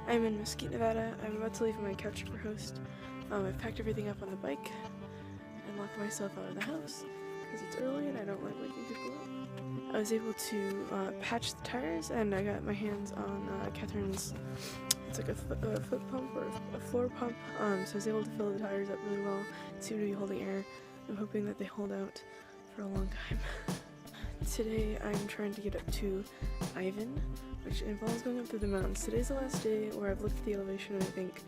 I'm in Mesquite, Nevada. I'm about to leave my couch for host. I've packed everything up on the bike and locked myself out of the house because it's early and I don't like waking people up. I was able to patch the tires, and I got my hands on Catherine's, it's like a foot pump or a floor pump, so I was able to fill the tires up really well. It seemed to be holding air. I'm hoping that they hold out for a long time. Today I'm trying to get up to Ivan, which involves going up through the mountains. Today's the last day where I've looked at the elevation and I think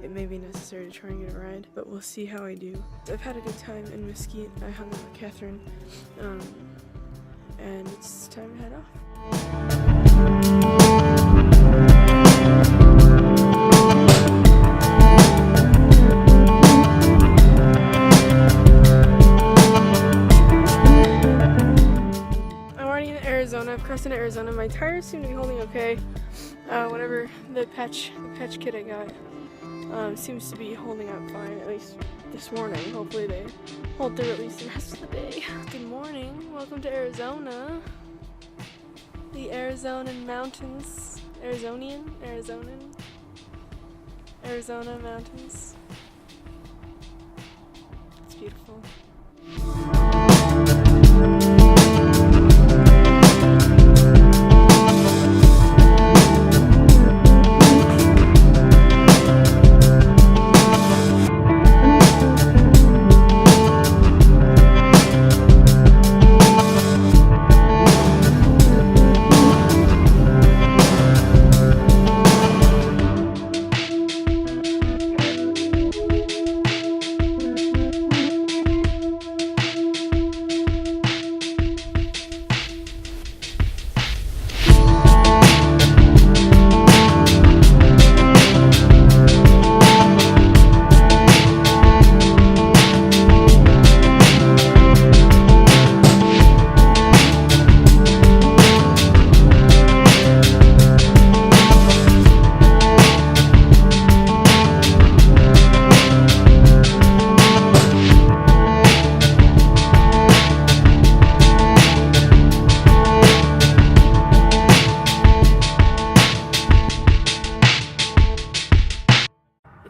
it may be necessary to try and get a ride, but we'll see how I do. I've had a good time in Mesquite. I hung out with Catherine, and it's time to head off. I've crossed into Arizona. My tires seem to be holding okay. Whatever the patch kit I got seems to be holding up fine, at least this morning. Hopefully they hold through at least the rest of the day. Good morning. Welcome to Arizona. The Arizonan mountains. Arizona mountains. It's beautiful.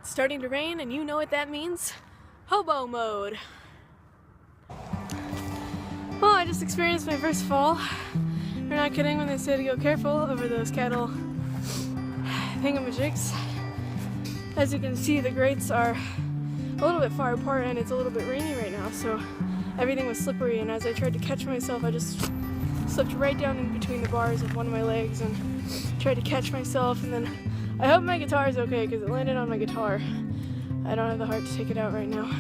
Starting to rain, and you know what that means? Hobo mode. Well, I just experienced my first fall. They're not kidding when they say to go careful over those cattle thingamajigs. As you can see, the grates are a little bit far apart and it's a little bit rainy right now, so everything was slippery, and as I tried to catch myself, I just slipped right down in between the bars of one of my legs and tried to catch myself, and then I hope my guitar is okay because it landed on my guitar. I don't have the heart to take it out right now.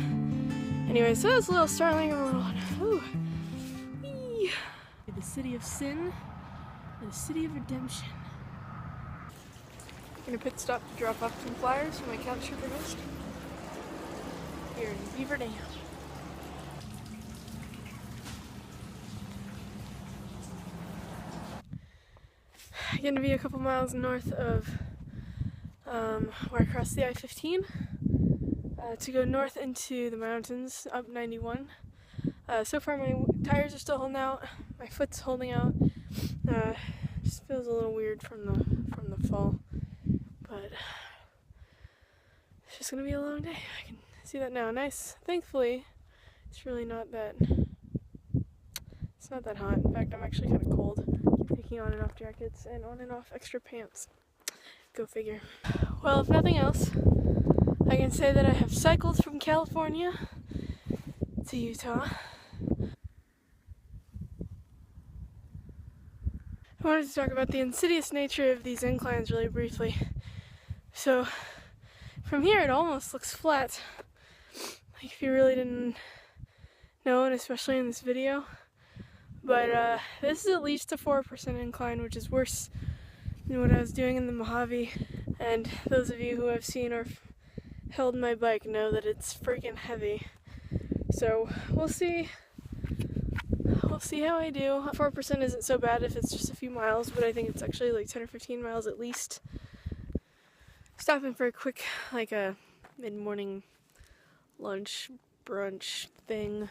Anyway, so it's a little startling and a little... Ooh. Whee. The city of sin and the city of redemption. I'm gonna pit stop to drop off some flyers for my couch trooper host here in Beaver Dam. Gonna be a couple miles north of where I crossed the I-15 to go north into the mountains, up 91. So far my tires are still holding out, my foot's holding out. Just feels a little weird from the fall, but it's just gonna be a long day. I can see that now. Nice. Thankfully, it's really not that. It's not that hot. In fact, I'm actually kind of cold. Taking on and off jackets and on and off extra pants. Go figure. Well, if nothing else, I can say that I have cycled from California to Utah. I wanted to talk about the insidious nature of these inclines really briefly. So, from here it almost looks flat. Like if you really didn't know, and especially in this video. But this is at least a 4% incline, which is worse than what I was doing in the Mojave. And those of you who have seen or held my bike know that it's freaking heavy. So we'll see how I do. 4% isn't so bad if it's just a few miles, but I think it's actually like 10 or 15 miles at least. Stopping for a quick, like a mid-morning lunch, brunch thing.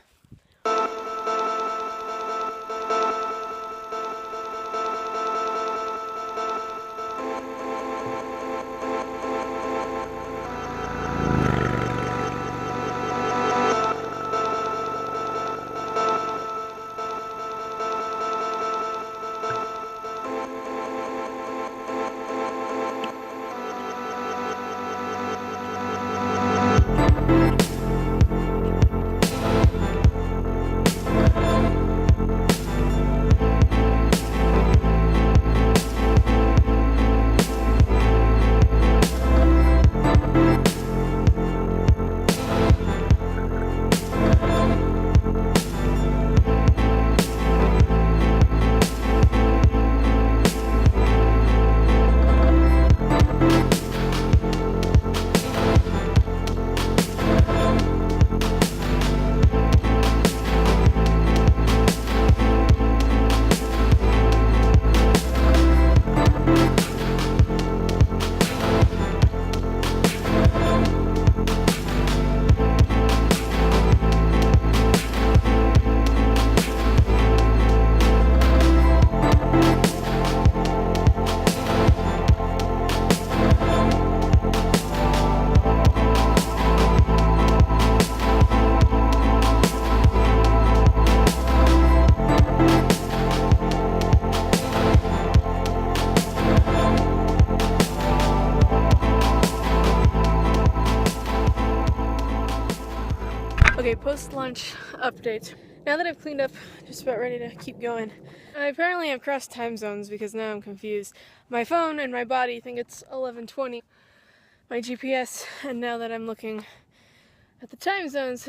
Okay, post-lunch update. Now that I've cleaned up, just about ready to keep going. I apparently have crossed time zones because now I'm confused. My phone and my body think it's 11:20. My GPS, and now that I'm looking at the time zones,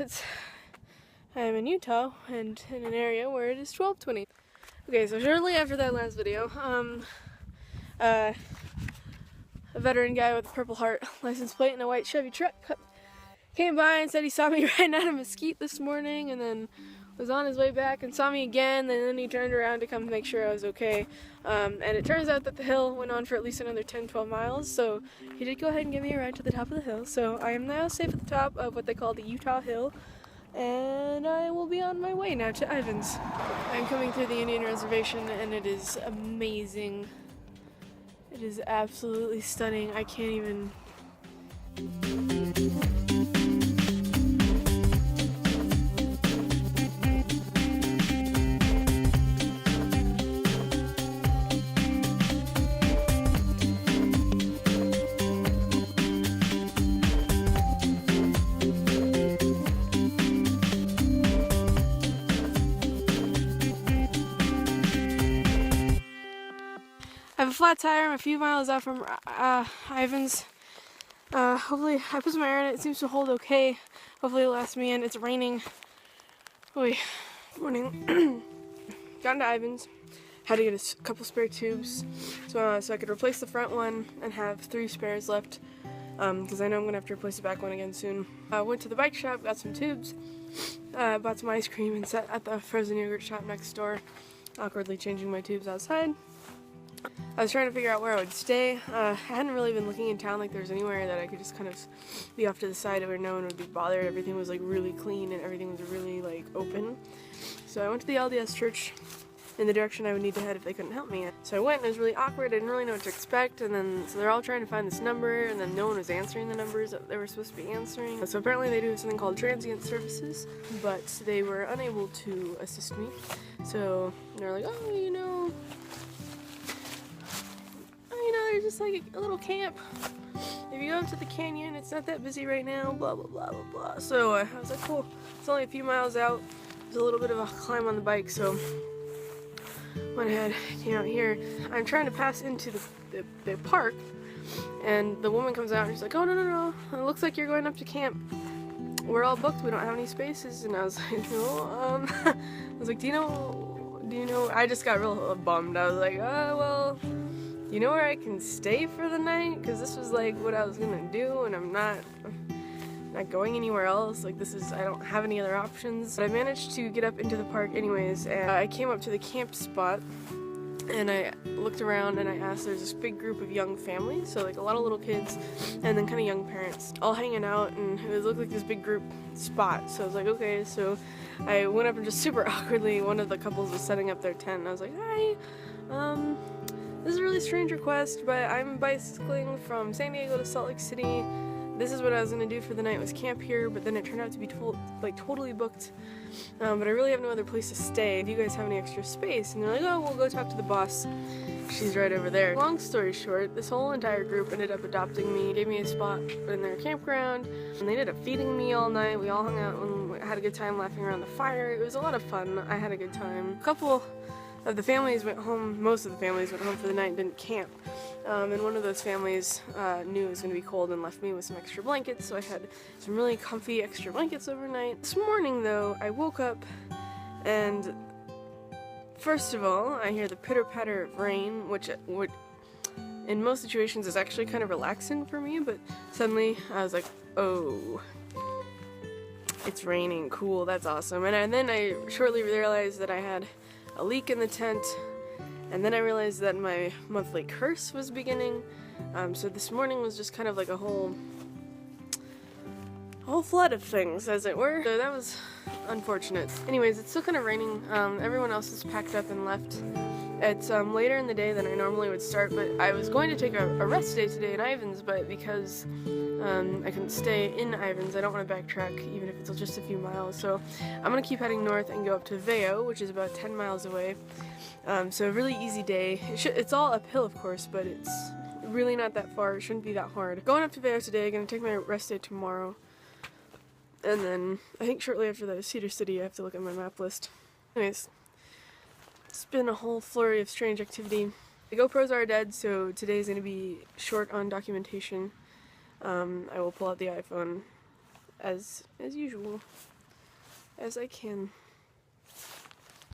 I am in Utah and in an area where it is 12:20. Okay, so shortly after that last video, a veteran guy with a Purple Heart license plate and a white Chevy truck came by and said he saw me riding out of Mesquite this morning, and then was on his way back and saw me again, and then he turned around to come make sure I was okay. And it turns out that the hill went on for at least another 10-12 miles, so he did go ahead and give me a ride to the top of the hill. So I am now safe at the top of what they call the Utah Hill, and I will be on my way now to Ivins. I'm coming through the Indian Reservation, and it is amazing. It is absolutely stunning. I can't even... I have a flat tire. I'm a few miles out from Ivins. Hopefully, I put some air in it. It seems to hold okay. Hopefully it'll last me in. It's raining. Oy. Morning. Got into Ivins. Had to get a couple spare tubes so I could replace the front one and have 3 spares left because I know I'm going to have to replace the back one again soon. Went to the bike shop, got some tubes, bought some ice cream and sat at the frozen yogurt shop next door, awkwardly changing my tubes outside. I was trying to figure out where I would stay. I hadn't really been looking in town like there was anywhere that I could just kind of be off to the side where no one would be bothered. Everything was like really clean and everything was really like open. So I went to the LDS church in the direction I would need to head if they couldn't help me. So I went and it was really awkward. I didn't really know what to expect, and then so they're all trying to find this number, and then no one was answering the numbers that they were supposed to be answering. So apparently they do something called transient services, but they were unable to assist me. So they're like, oh, you know, there's just like a little camp. If you go up to the canyon, it's not that busy right now, blah, blah, blah, blah, blah. So I was like, cool. It's only a few miles out. There's a little bit of a climb on the bike, so went ahead, came out here. I'm trying to pass into the park, and the woman comes out and she's like, oh, no. It looks like you're going up to camp. We're all booked. We don't have any spaces. And I was like, no. I was like, do you know? I just got real bummed. I was like, oh, well, you know where I can stay for the night? Because this was like what I was gonna do, and I'm not going anywhere else. Like, I don't have any other options. But I managed to get up into the park anyways, and I came up to the camp spot, and I looked around and I asked. There's this big group of young families, so like a lot of little kids, and then kind of young parents, all hanging out, and it looked like this big group spot. So I was like, okay. So I went up and just super awkwardly, one of the couples was setting up their tent, and I was like, hi, this is a really strange request, but I'm bicycling from San Diego to Salt Lake City. This is what I was going to do for the night, was camp here, but then it turned out to be totally booked. But I really have no other place to stay. Do you guys have any extra space? And they're like, oh, we'll go talk to the boss. She's right over there. Long story short, this whole entire group ended up adopting me, gave me a spot in their campground, and they ended up feeding me all night. We all hung out and had a good time laughing around the fire. It was a lot of fun. I had a good time. A couple of the families went home, most of the families went home for the night and didn't camp. And one of those families knew it was going to be cold and left me with some extra blankets, so I had some really comfy extra blankets overnight. This morning, though, I woke up and first of all, I hear the pitter-patter of rain, which in most situations is actually kind of relaxing for me, but suddenly I was like, oh, it's raining, cool, that's awesome. And then I shortly realized that I had a leak in the tent, and then I realized that my monthly curse was beginning. So this morning was just kind of like a whole flood of things, as it were. So that was unfortunate. Anyways, it's still kind of raining. Everyone else is packed up and left. It's later in the day than I normally would start, but I was going to take a rest day today in Ivans, but because I couldn't stay in Ivans, I don't want to backtrack even if it's just a few miles. So I'm going to keep heading north and go up to Veo, which is about 10 miles away. So a really easy day. It's all uphill, of course, but it's really not that far. It shouldn't be that hard. Going up to Veo today, going to take my rest day tomorrow. And then I think shortly after that, Cedar City, I have to look at my map list. Anyways, it's been a whole flurry of strange activity. The GoPros are dead, so today's going to be short on documentation. I will pull out the iPhone as usual, as I can.